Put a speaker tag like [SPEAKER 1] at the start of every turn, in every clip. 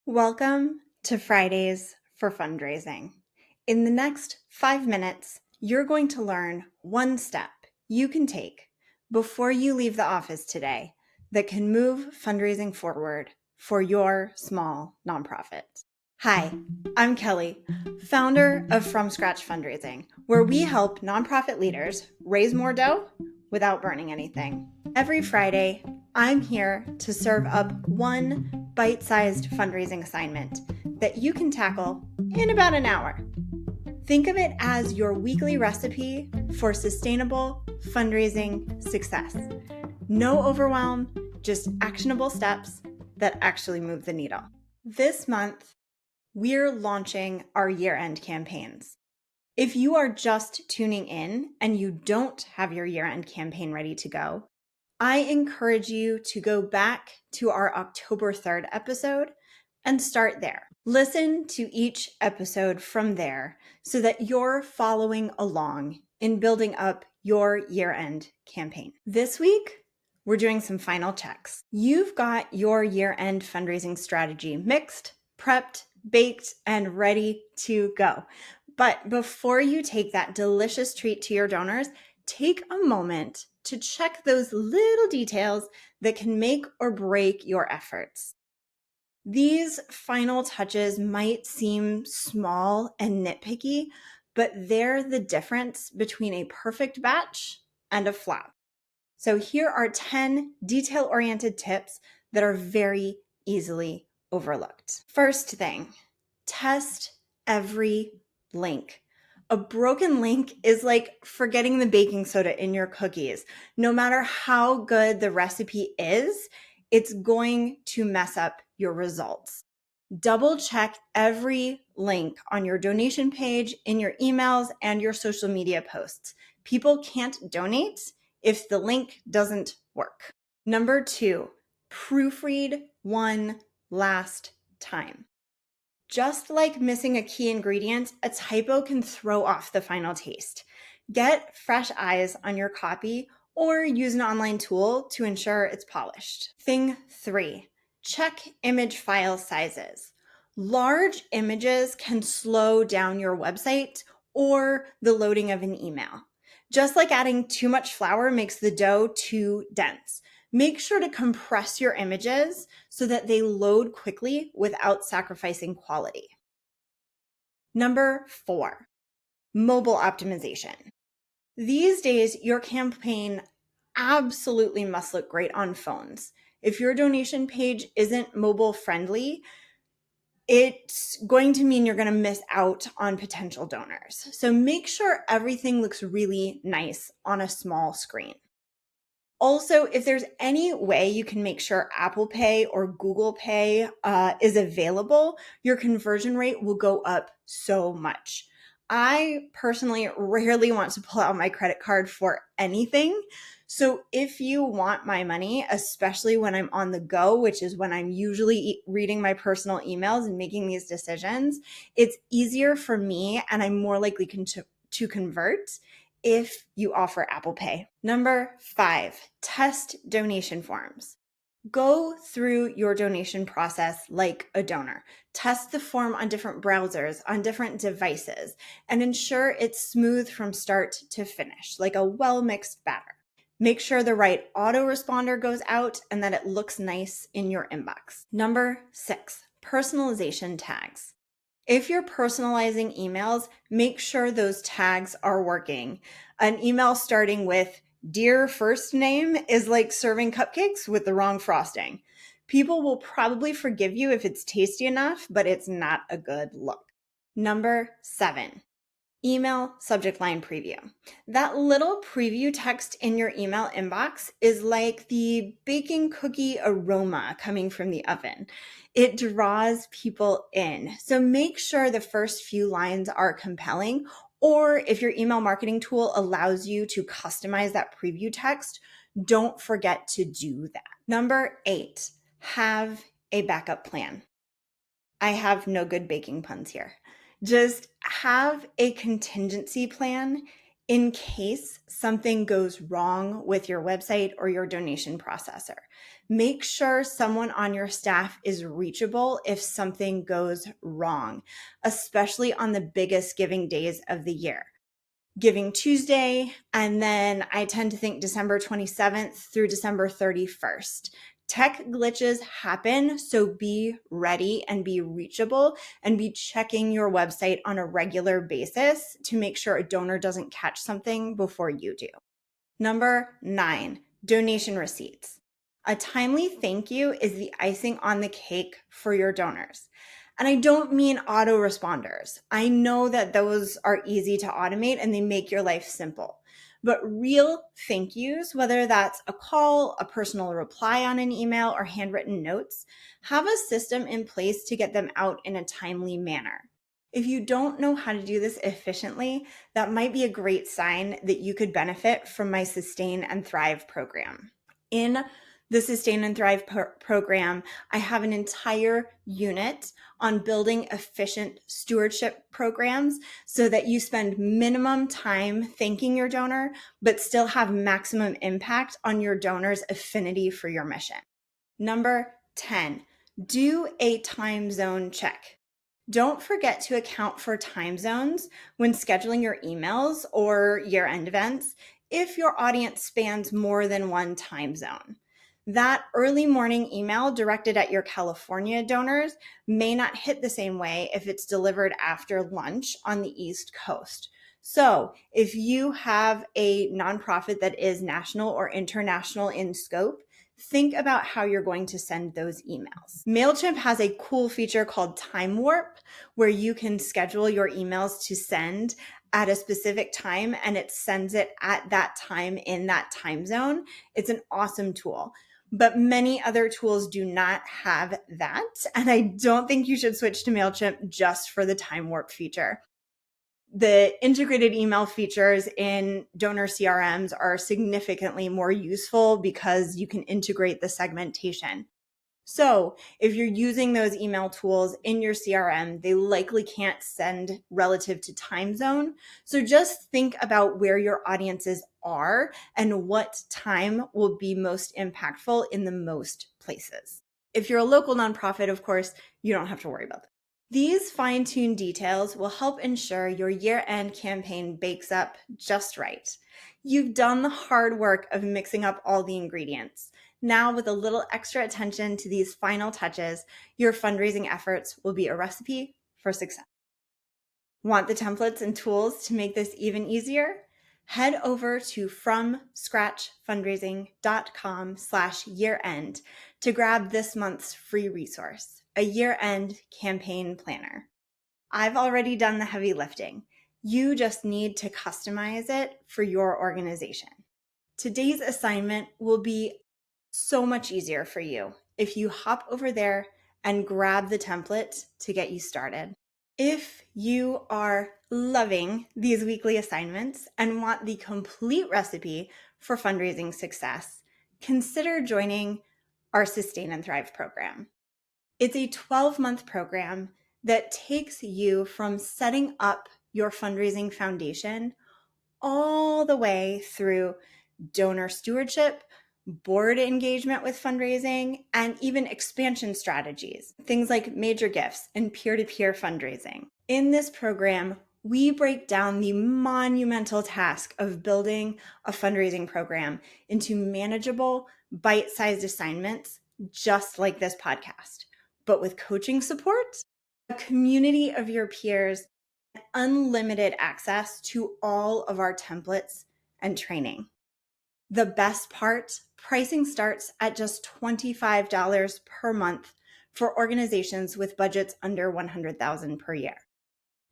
[SPEAKER 1] Welcome to Fridays for Fundraising. In the next 5 minutes, you're going to learn one step you can take before you leave the office today that can move fundraising forward for your small nonprofit. Hi, I'm Kelly, founder of From Scratch Fundraising, where we help nonprofit leaders raise more dough without burning anything. Every Friday, I'm here to serve up one bite-sized fundraising assignment that you can tackle in about an hour. Think of it as your weekly recipe for sustainable fundraising success. No overwhelm, just actionable steps that actually move the needle. This month, we're launching our year-end campaigns. If you are just tuning in and you don't have your year-end campaign ready to go, I encourage you to go back to our October 3rd episode and start there. Listen to each episode from there so that you're following along in building up your year-end campaign. This week, we're doing some final checks. You've got your year-end fundraising strategy mixed, prepped, baked, and ready to go. But before you take that delicious treat to your donors, take a moment to check those little details that can make or break your efforts. These final touches might seem small and nitpicky, but they're the difference between a perfect batch and a flop. So here are 10 detail-oriented tips that are very easily overlooked. First thing, test every link. A broken link is like forgetting the baking soda in your cookies. No matter how good the recipe is, it's going to mess up your results. Double check every link on your donation page, in your emails, and your social media posts. People can't donate if the link doesn't work. Number 2, proofread one last time. Just like missing a key ingredient, a typo can throw off the final taste. Get fresh eyes on your copy or use an online tool to ensure it's polished. Thing 3, check image file sizes. Large images can slow down your website or the loading of an email. Just like adding too much flour makes the dough too dense. Make sure to compress your images so that they load quickly without sacrificing quality. Number 4, mobile optimization. These days, your campaign absolutely must look great on phones. If your donation page isn't mobile friendly, it's going to mean you're going to miss out on potential donors. So make sure everything looks really nice on a small screen. Also, if there's any way you can make sure Apple Pay or Google Pay is available, your conversion rate will go up so much. I personally rarely want to pull out my credit card for anything. So if you want my money, especially when I'm on the go, which is when I'm usually reading my personal emails and making these decisions, it's easier for me and I'm more likely to convert if you offer Apple Pay. Number 5, test donation forms. Go through your donation process like a donor. Test the form on different browsers, on different devices, and ensure it's smooth from start to finish, like a well-mixed batter. Make sure the right autoresponder goes out and that it looks nice in your inbox. Number 6, personalization tags. If you're personalizing emails, make sure those tags are working. An email starting with "Dear first name" is like serving cupcakes with the wrong frosting. People will probably forgive you if it's tasty enough, but it's not a good look. Number 7, email subject line preview. That little preview text in your email inbox is like the baking cookie aroma coming from the oven. It draws people in. So make sure the first few lines are compelling, or if your email marketing tool allows you to customize that preview text, don't forget to do that. Number 8, have a backup plan. I have no good baking puns here. Just have a contingency plan in case something goes wrong with your website or your donation processor. Make sure someone on your staff is reachable if something goes wrong, especially on the biggest giving days of the year. Giving Tuesday, and then I tend to think December 27th through December 31st. Tech glitches happen, so be ready and be reachable and be checking your website on a regular basis to make sure a donor doesn't catch something before you do. Number 9, donation receipts. A timely thank you is the icing on the cake for your donors. And I don't mean autoresponders. I know that those are easy to automate and they make your life simple. But real thank yous, whether that's a call, a personal reply on an email, or handwritten notes, have a system in place to get them out in a timely manner. If you don't know how to do this efficiently, that might be a great sign that you could benefit from my Sustain and Thrive program. In the Sustain and Thrive program, I have an entire unit on building efficient stewardship programs so that you spend minimum time thanking your donor, but still have maximum impact on your donor's affinity for your mission. Number 10, do a time zone check. Don't forget to account for time zones when scheduling your emails or year-end events if your audience spans more than one time zone. That early morning email directed at your California donors may not hit the same way if it's delivered after lunch on the East Coast. So if you have a nonprofit that is national or international in scope, think about how you're going to send those emails. MailChimp has a cool feature called Time Warp, where you can schedule your emails to send at a specific time and it sends it at that time in that time zone. It's an awesome tool. But many other tools do not have that. And I don't think you should switch to MailChimp just for the Time Warp feature. The integrated email features in donor CRMs are significantly more useful because you can integrate the segmentation. So if you're using those email tools in your CRM, they likely can't send relative to time zone. So just think about where your audiences are and what time will be most impactful in the most places. If you're a local nonprofit, of course, you don't have to worry about that. These fine-tuned details will help ensure your year-end campaign bakes up just right. You've done the hard work of mixing up all the ingredients. Now, with a little extra attention to these final touches, your fundraising efforts will be a recipe for success. Want the templates and tools to make this even easier? Head over to fromscratchfundraising.com/year-end to grab this month's free resource, a year-end campaign planner. I've already done the heavy lifting. You just need to customize it for your organization. Today's assignment will be so much easier for you if you hop over there and grab the template to get you started. If you are loving these weekly assignments and want the complete recipe for fundraising success, consider joining our Sustain and Thrive program. It's a 12-month program that takes you from setting up your fundraising foundation all the way through donor stewardship, board engagement with fundraising, and even expansion strategies, things like major gifts and peer-to-peer fundraising. In this program, we break down the monumental task of building a fundraising program into manageable, bite-sized assignments, just like this podcast, but with coaching support, a community of your peers, and unlimited access to all of our templates and training. The best part, pricing starts at just $25 per month for organizations with budgets under $100,000 per year.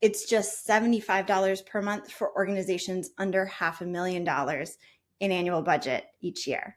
[SPEAKER 1] It's just $75 per month for organizations under $500,000 in annual budget each year.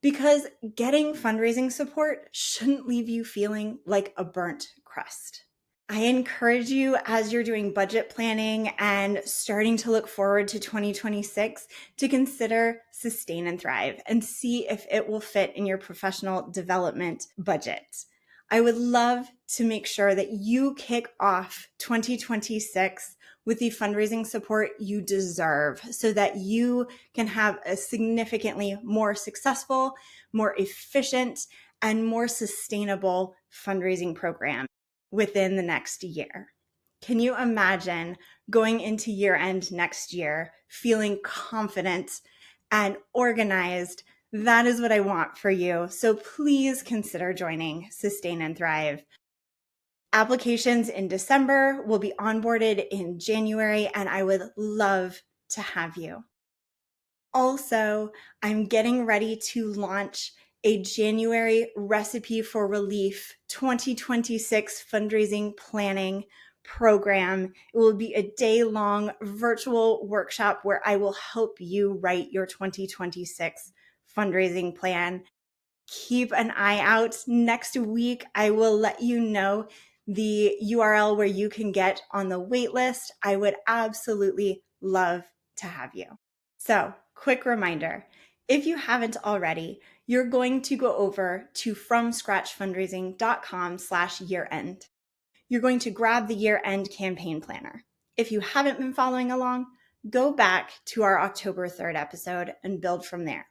[SPEAKER 1] Because getting fundraising support shouldn't leave you feeling like a burnt crust. I encourage you, as you're doing budget planning and starting to look forward to 2026, to consider Sustain and Thrive and see if it will fit in your professional development budget. I would love to make sure that you kick off 2026 with the fundraising support you deserve so that you can have a significantly more successful, more efficient, and more sustainable fundraising program within the next year. Can you imagine going into year end next year feeling confident and organized? That is what I want for you. So please consider joining Sustain and Thrive. Applications in December will be onboarded in January, and I would love to have you. Also, I'm getting ready to launch a January Recipe for Relief 2026 fundraising planning program. It will be a day-long virtual workshop where I will help you write your 2026 fundraising plan. Keep an eye out. Next week, I will let you know the URL where you can get on the wait list. I would absolutely love to have you. So, quick reminder, if you haven't already, you're going to go over to fromscratchfundraising.com/year-end. You're going to grab the year-end campaign planner. If you haven't been following along, go back to our October 3rd episode and build from there.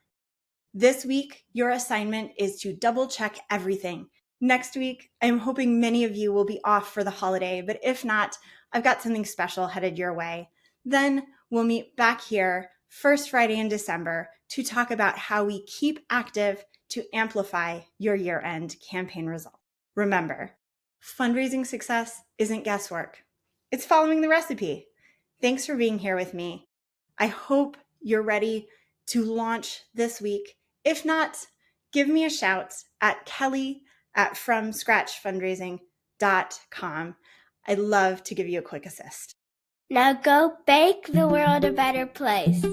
[SPEAKER 1] This week, your assignment is to double check everything. Next week, I'm hoping many of you will be off for the holiday, but if not, I've got something special headed your way. Then we'll meet back here first Friday in December to talk about how we keep active to amplify your year-end campaign result. Remember, fundraising success isn't guesswork. It's following the recipe. Thanks for being here with me. I hope you're ready to launch this week. If not, give me a shout at kelly@fromscratchfundraising.com. I'd love to give you a quick assist.
[SPEAKER 2] Now go make the world a better place.